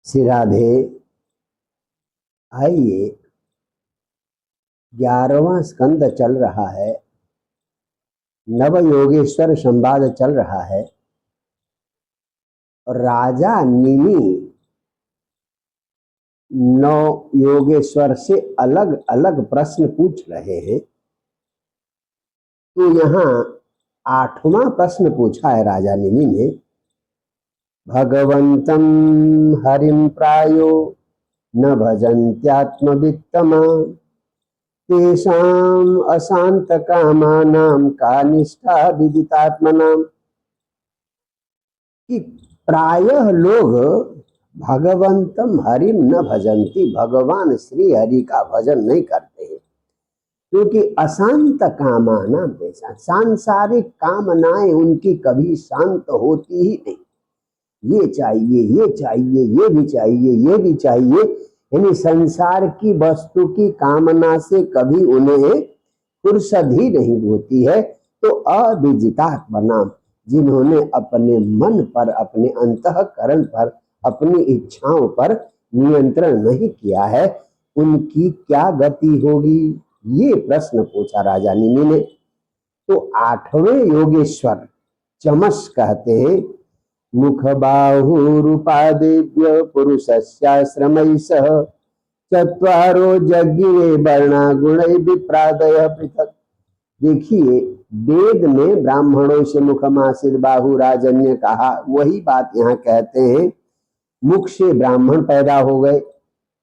श्री राधे। आइए, 11वां स्कंद चल रहा है, नव योगेश्वर संवाद चल रहा है और राजा निमि 9 योगेश्वर से अलग अलग प्रश्न पूछ रहे हैं। तो यहाँ 8वां प्रश्न पूछा है राजा निमि ने। भगवंतं हरिं प्रायो न भजन्त्यात्मवित्तमा तेषाम् अशांत कामानां का निष्ठा विदितात्मनां। कि प्रायः लोग भगवंतम हरिम न भजन्ति, भगवान श्री हरि का भजन नहीं करते हैं, क्योंकि अशांत कामानां तेषां, सांसारिक कामनाएं उनकी कभी शांत होती ही नहीं। ये चाहिए, ये चाहिए, ये भी चाहिए, ये भी चाहिए, यानी संसार की वस्तु की कामना से कभी उन्हें फुर्सत ही नहीं होती है। तो अविजितात्मना, जिन्होंने अपने मन पर, अपने अंतःकरण पर, अपनी इच्छाओं पर नियंत्रण नहीं किया है, उनकी क्या गति होगी, ये प्रश्न पूछा राजा निमि ने। तो 8वें योगेश्वर चमस कहते हैं, मुख बाहुरूपादेभ्य पुरुषस्याश्रमैः सह चत्वारो जज्ञिरे वर्णा गुणैः विप्रादयः पृथक्। देखिए, वेद में ब्राह्मणों से मुखमासित बाहु राजन्य कहा, वही बात यहाँ कहते हैं। मुख से ब्राह्मण पैदा हो गए,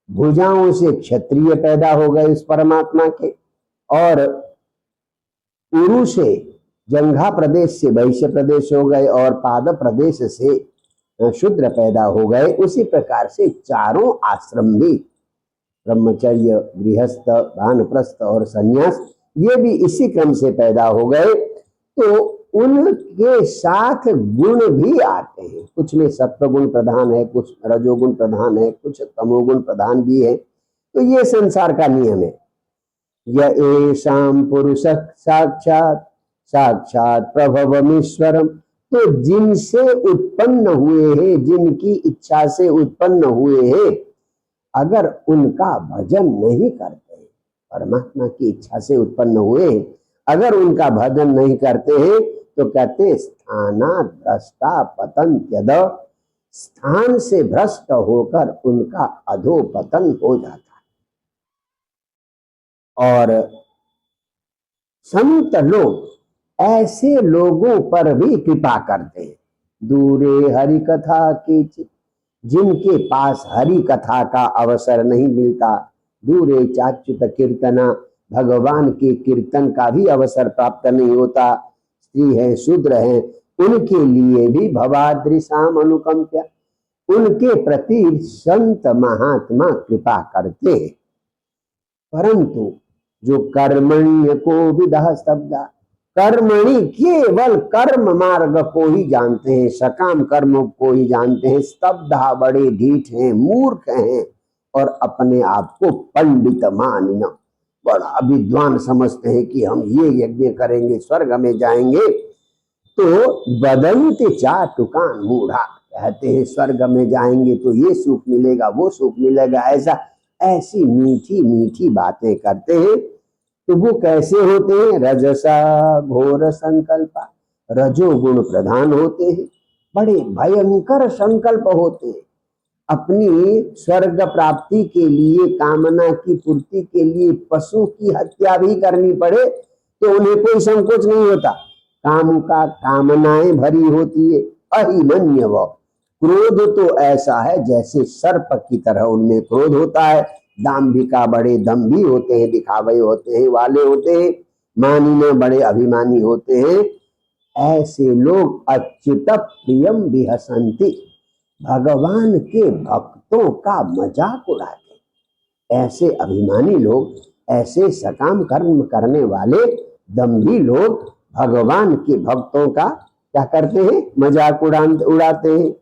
भुजाओं से क्षत्रिय पैदा हो गए इस परमात्मा के, और उरु से, जंघा प्रदेश से वैश्य प्रदेश हो गए, और पाद प्रदेश से शूद्र पैदा हो गए। उसी प्रकार से चारों आश्रम भी, ब्रह्मचर्य, गृहस्थ, वानप्रस्थ और संन्यास, ये भी इसी क्रम से पैदा हो गए। तो उनके साथ गुण भी आते हैं, कुछ में सत्वगुण प्रधान है, कुछ रजोगुण प्रधान है, कुछ तमोगुण प्रधान भी है। तो ये संसार का नियम है। येषां पुरुष साक्षात साक्षात प्रभवमीश्वरम। तो जिनसे उत्पन्न हुए हैं, जिनकी इच्छा से उत्पन्न हुए हैं, अगर उनका भजन नहीं करते हैं, परमात्मा की इच्छा से उत्पन्न हुए हैं, अगर उनका भजन नहीं करते हैं, तो कहते स्थानात् भ्रष्टा पतन्त्यद, स्थान से भ्रष्ट होकर उनका अधोपतन हो जाता है। और संत लोग ऐसे लोगों पर भी कृपा करते हैं। दूरे हरि कथा की, जिनके पास हरि कथा का अवसर नहीं मिलता, दूरे चाच्युत कीर्तना, भगवान के कीर्तन का भी अवसर प्राप्त नहीं होता, स्त्री है, शूद्र है, उनके लिए भी भवादृशाम अनुकंप्या, उनके प्रति संत महात्मा कृपा करते हैं। परंतु जो कर्मण्य को विदः स्तब्धा, कर्मणि केवल कर्म मार्ग को ही जानते हैं, सकाम कर्म को ही जानते हैं, स्तब्धा, बड़े ढीठ हैं, मूर्ख हैं, और अपने आप को पंडित मानिना, बड़ा विद्वान समझते हैं कि हम ये यज्ञ करेंगे स्वर्ग में जाएंगे। तो वदन्ति चाटुकान मूढ़ा, कहते हैं स्वर्ग में जाएंगे तो ये सुख मिलेगा, वो सुख मिलेगा, ऐसी मीठी मीठी बातें करते हैं। तो वो कैसे होते हैं? रजसा घोर संकल्पा, रजोगुण प्रधान होते हैं, बड़े भयंकर संकल्प होते हैं। अपनी स्वर्ग प्राप्ति के लिए, कामना की पूर्ति के लिए पशु की हत्या भी करनी पड़े तो उन्हें कोई संकोच नहीं होता। काम का कामनाएं भरी होती है। अहिमन्यव, क्रोध तो ऐसा है जैसे सर्प की तरह उनमें क्रोध होता है। दाम्भिका, बड़े दम्भी होते हैं, दिखावे होते हैं, वाले होते हैं, मानी में बड़े अभिमानी होते हैं। ऐसे लोग अच्युत प्रियम विहसंति, भगवान के भक्तों का मजाक उड़ाते। ऐसे अभिमानी लोग, ऐसे सकाम कर्म करने वाले दम्भी लोग भगवान के भक्तों का क्या करते हैं? मजाक उड़ाते हैं।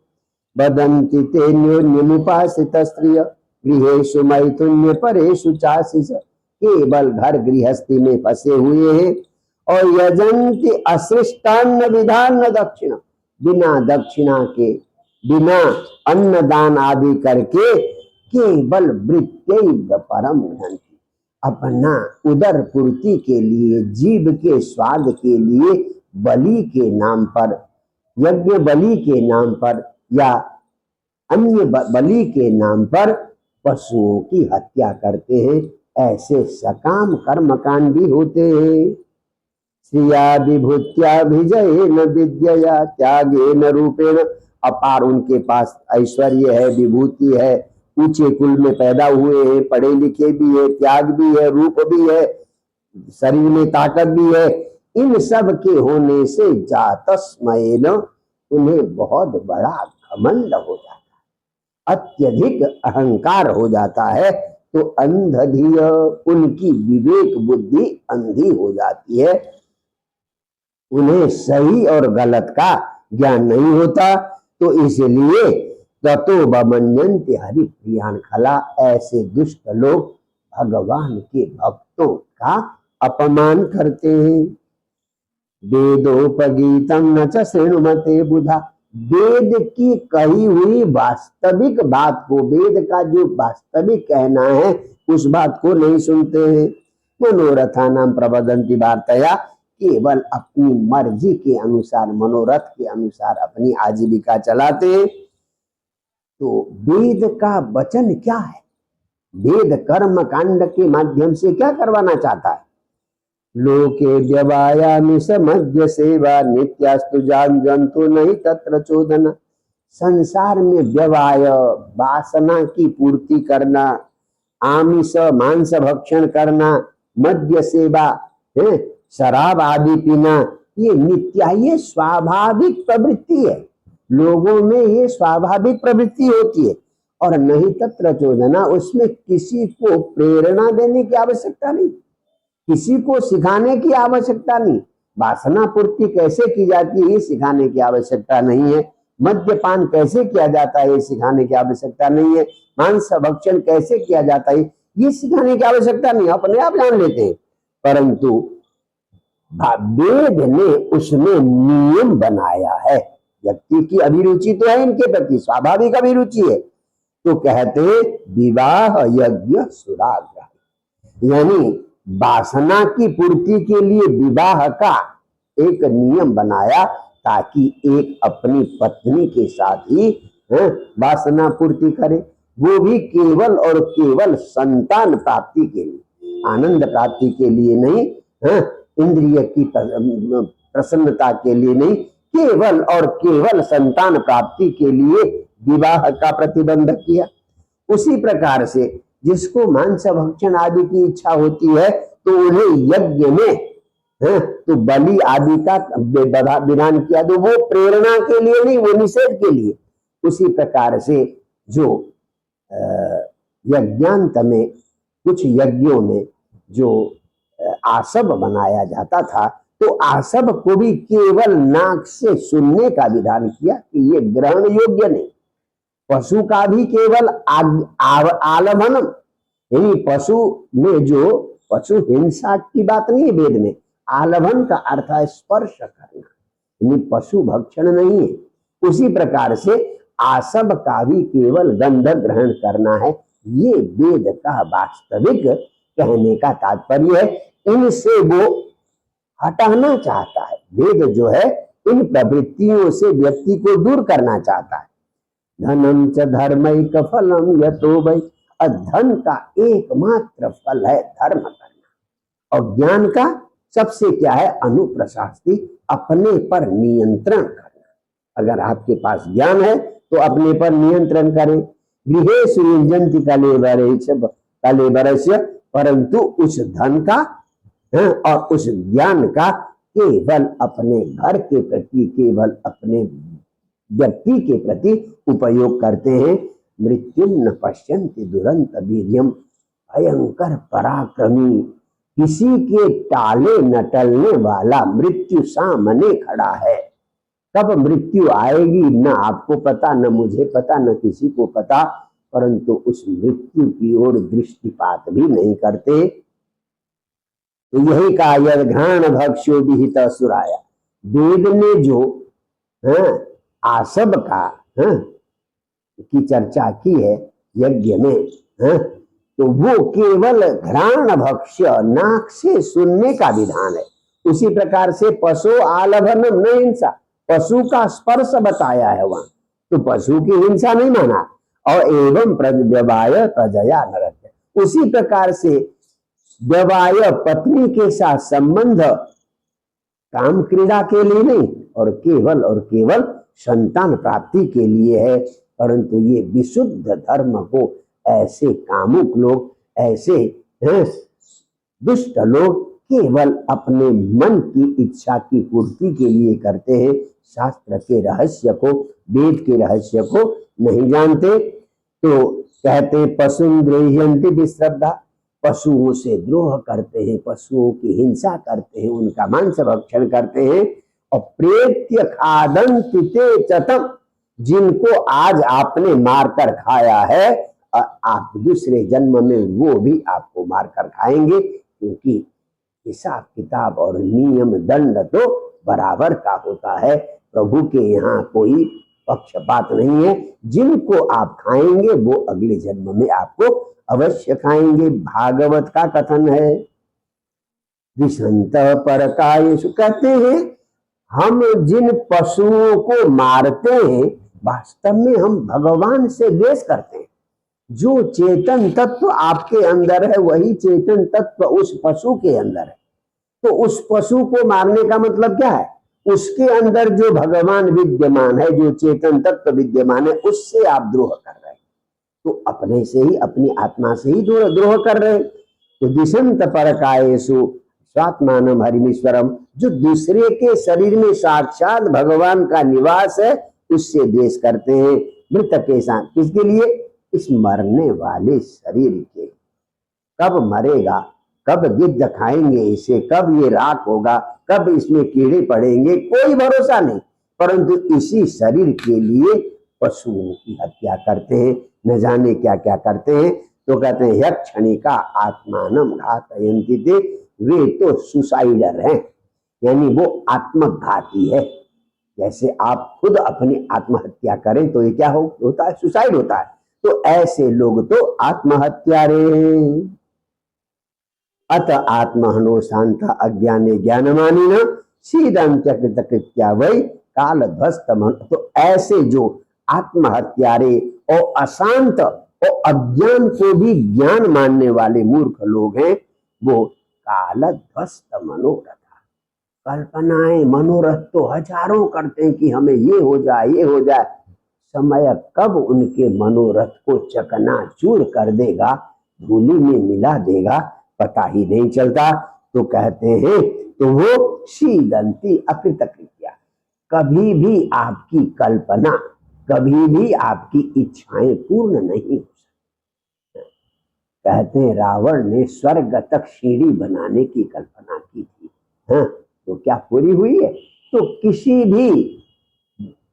वदन्ति ते न्योन्यमुपासित स्त्रिय गृहेषु मैथुन्य परेषु चाशिष, केवल घर गृहस्थी में फंसे हुए हैं और यजन्ति अशिष्टान्न विधान दक्षिणा, बिना दक्षिणा के बिना अन्नदान आदि करके केवल वृत्तैव परम धन, अपना उदर पूर्ति के लिए, जीव के स्वाद के लिए बलि के नाम पर, यज्ञ बलि के नाम पर या अन्य बलि के नाम पर पशुओं की हत्या करते हैं। ऐसे सकाम कर्मकांडी होते हैं। श्रिया विभूत्या विजय न विद्या त्यागे न रूपेण, अपार उनके पास ऐश्वर्य है, विभूति है, ऊंचे कुल में पैदा हुए हैं, पढ़े लिखे भी है, त्याग भी है, रूप भी है, शरीर में ताकत भी है, इन सब के होने से जातस्मयेन उन्हें बहुत बड़ा घमंड हो जाता है, अत्यधिक अहंकार हो जाता है। तो अंधधिय, उनकी विवेक बुद्धि अंधी हो जाती है, उन्हें सही और गलत का ज्ञान नहीं होता। तो इसलिए ततो बमन्यन्ते हरिप्रियान खला, ऐसे दुष्ट लोग भगवान के भक्तों का अपमान करते हैं। वेदोपगीतम न च शृणुमते बुधा, वेद की कही हुई वास्तविक बात को, वेद का जो वास्तविक कहना है उस बात को नहीं सुनते हैं। मनोरथा नाम प्रबदंती वार्तया, केवल अपनी मर्जी के अनुसार, मनोरथ के अनुसार अपनी आजीविका चलाते हैं। तो वेद का वचन क्या है? वेद कर्म कांड के माध्यम से क्या करवाना चाहता है? लोके व्यवायामि समध्य सेवा नित्यास्तु जान जंतु नहीं तत्र चोदन, संसार में व्यवाय वासना की पूर्ति करना, आमिष मांस भक्षण करना, मद्य सेवा है, शराब आदि पीना, ये नित्या, ये स्वाभाविक प्रवृत्ति है, लोगों में ये स्वाभाविक प्रवृत्ति होती है। और नहीं तत्र चोदना, उसमें किसी को प्रेरणा देने की आवश्यकता नहीं, किसी को सिखाने की आवश्यकता नहीं। वासना पूर्ति कैसे की जाती है ये सिखाने की आवश्यकता नहीं है। मद्यपान कैसे किया जाता है ये सिखाने की आवश्यकता नहीं है। मांस भक्षण कैसे किया जाता है ये सिखाने की आवश्यकता नहीं, अपने आप जान लेते हैं। परंतु वेद ने उसमें नियम बनाया है। व्यक्ति की अभिरुचि तो है इनके प्रति, स्वाभाविक अभिरुचि है। तो कहते विवाह यज्ञ सुराग्रह, यानी वासना की पूर्ति के लिए विवाह का एक नियम बनाया, ताकि एक अपनी पत्नी के साथ ही वासना पूर्ति करे, वो भी केवल और केवल संतान प्राप्ति के लिए, आनंद प्राप्ति के लिए नहीं, इंद्रिय की प्रसन्नता के लिए नहीं, केवल और केवल संतान प्राप्ति के लिए विवाह का प्रतिबंध किया। उसी प्रकार से जिसको मांस भक्षण आदि की इच्छा होती है तो उन्हें यज्ञ में तो बलि आदि का विधान किया, तो वो प्रेरणा के लिए नहीं, वो निषेध के लिए। उसी प्रकार से जो यज्ञांत में कुछ यज्ञों में जो आसब बनाया जाता था, तो आसब को भी केवल नाक से सुनने का विधान किया कि ये ग्रहण योग्य नहीं। पशु का भी केवल आलभनम, यानी पशु में जो पशु हिंसा की बात नहीं है वेद में, आलभन का अर्थ है स्पर्श करना, यानी पशु भक्षण नहीं है। उसी प्रकार से आसब का भी केवल गंध ग्रहण करना है, ये वेद का वास्तविक कहने का तात्पर्य है। इनसे वो हटाना चाहता है, वेद जो है इन प्रवृत्तियों से व्यक्ति को दूर करना चाहता है। धनम च धर्मैक फलम यतो वै, धन का एकमात्र फल है धर्म करना, और ज्ञान का सबसे क्या है? अनुप्रशास्ति, अपने पर नियंत्रण करना। अगर आपके पास ज्ञान है तो अपने पर नियंत्रण करें। गृहेषु युञ्जन्ति कलेबरस्य, परंतु उस धन का और उस ज्ञान का केवल अपने घर के प्रति, केवल अपने व्यक्ति के प्रति उपयोग करते हैं। मृत्यु न पश्यन्ति दुरंत वीर्यम, भयंकर पराक्रमी, किसी के टाले न टलने वाला मृत्यु सामने खड़ा है। कब मृत्यु आएगी न आपको पता, न मुझे पता, न किसी को पता, परंतु उस मृत्यु की ओर दृष्टिपात भी नहीं करते। तो यही कहा यद घ्राण भक्ष्यो विहित असुराया, वेद ने जो आसब का की चर्चा की है यज्ञ में, हाँ? तो वो केवल घ्राण भक्ष्य, नाक से सुनने का विधान है। उसी प्रकार से पशु आलभनम न हिंसा, पशु का स्पर्श बताया है वहां, तो पशु की हिंसा नहीं माना। और एवं व्यवाय प्रजया नरक, उसी प्रकार से व्यवाय पत्नी के साथ संबंध काम क्रीड़ा के लिए नहीं और केवल संतान प्राप्ति के लिए है। परंतु ये विशुद्ध धर्म को ऐसे कामुक लोग, ऐसे दुष्ट लोग केवल अपने मन की इच्छा की पूर्ति के लिए करते हैं, शास्त्र के रहस्य को, वेद के रहस्य को नहीं जानते। तो कहते हैं पशुन्द्रेह्यन्ति विश्रद्धा, पशुओं से द्रोह करते हैं, पशुओं की हिंसा करते हैं, उनका मांस भक्षण करते हैं। और प्रेत्य खादन्ति ते चतम, जिनको आज आपने मारकर खाया है, आप दूसरे जन्म में वो भी आपको मारकर खाएंगे, क्योंकि हिसाब किताब और नियम दंड तो बराबर का होता है। प्रभु के यहाँ कोई पक्षपात नहीं है, जिनको आप खाएंगे वो अगले जन्म में आपको अवश्य खाएंगे। भागवत का कथन है, द्विषंत परकायेषु, कहते हैं हम जिन पशुओं को मारते हैं वास्तव में हम भगवान से द्वेष करते हैं। जो चेतन तत्व आपके अंदर है वही चेतन तत्व उस पशु के अंदर है। तो उस पशु को मारने का मतलब क्या है? उसके अंदर जो भगवान विद्यमान है, जो चेतन तत्व विद्यमान है, उससे आप द्रोह कर रहे हैं। तो अपने से ही, अपनी आत्मा से ही द्रोह कर रहे हैं। तो दिशंत परकायेषु स्वात्मानम हरिमीश्वरम, जो दूसरे के शरीर में साक्षात भगवान का निवास है उससे द्वेष करते हैं। मृत के साथ, किसके लिए? इस मरने वाले शरीर के। कब मरेगा, कब गिद्ध खाएंगे इसे, कब ये राख होगा, कब इसमें कीड़े पड़ेंगे, कोई भरोसा नहीं। परंतु इसी शरीर के लिए पशुओं की हत्या करते हैं, न जाने क्या क्या करते हैं। तो कहते हैं यक्षणिका आत्मानम घातयन्ति ते, वे तो सुसाइडर हैं, यानी वो आत्मघाती है। जैसे आप खुद अपनी आत्महत्या करें तो ये क्या होता है? सुसाइड होता है। तो ऐसे लोग तो आत्महत्यारे हैं। अत आत्महनो शांत अज्ञाने ज्ञानमानी न शीदंत्यकृत कृत्या वै काल ध्वस्त। तो ऐसे जो आत्महत्यारे और अशांत और अज्ञान को भी ज्ञान मानने वाले मूर्ख लोग हैं, वो काल ध्वस्त मनोरथ, कल्पनाएं मनोरथ तो हजारों करते हैं कि हमें ये हो जाए, ये हो जाए। समय कब उनके मनोरथ को चकनाचूर कर देगा, धूलि में मिला देगा, पता ही नहीं चलता। तो कहते हैं तो वो शीदंती अकृत कृत्या, कभी भी आपकी कल्पना, कभी भी आपकी इच्छाएं पूर्ण नहीं हो सकती। कहते हैं रावण ने स्वर्ग तक सीढ़ी बनाने की कल्पना की थी, हाँ, तो क्या पूरी हुई है? तो किसी भी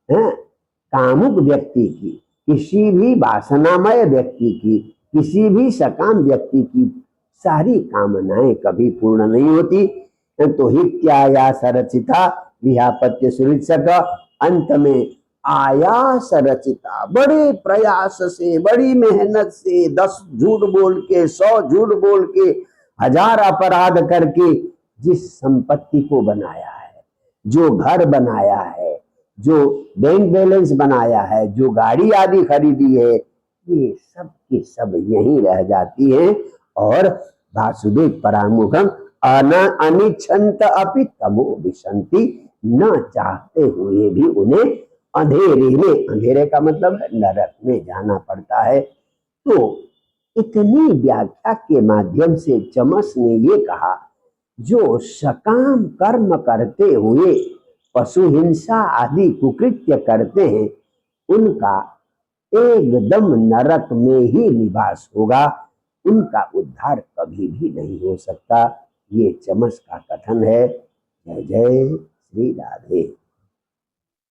कामुक व्यक्ति की, किसी भी वासनामय व्यक्ति की, किसी भी सकाम व्यक्ति की सारी कामनाएं कभी पूर्ण नहीं होती। तो हित्याया सरचिता विहापत्य सुरित्सक, अंत में आयास रचिता, बड़े प्रयास से, बड़ी मेहनत से, 10 झूठ बोल के, 100 झूठ बोल के, 1000 अपराध करके जिस संपत्ति को बनाया है, जो घर बनाया है, जो बैंक बैलेंस बनाया है, जो गाड़ी आदि खरीदी है, ये सब की सब यहीं रह जाती है। और वासुदेव परामुखम अनिच्छन्त अपि तमो विशन्ति, न चाहते हुए भी उन्हें अंधेरे में, अंधेरे का मतलब है नरक में जाना पड़ता है। तो इतनी व्याख्या के माध्यम से चमस ने ये कहा, जो सकाम कर्म करते हुए पशु हिंसा आदि कुकृत्य करते हैं, उनका एकदम नरक में ही निवास होगा, उनका उद्धार कभी भी नहीं हो सकता। ये चमस का कथन है। जय जय श्री राधे।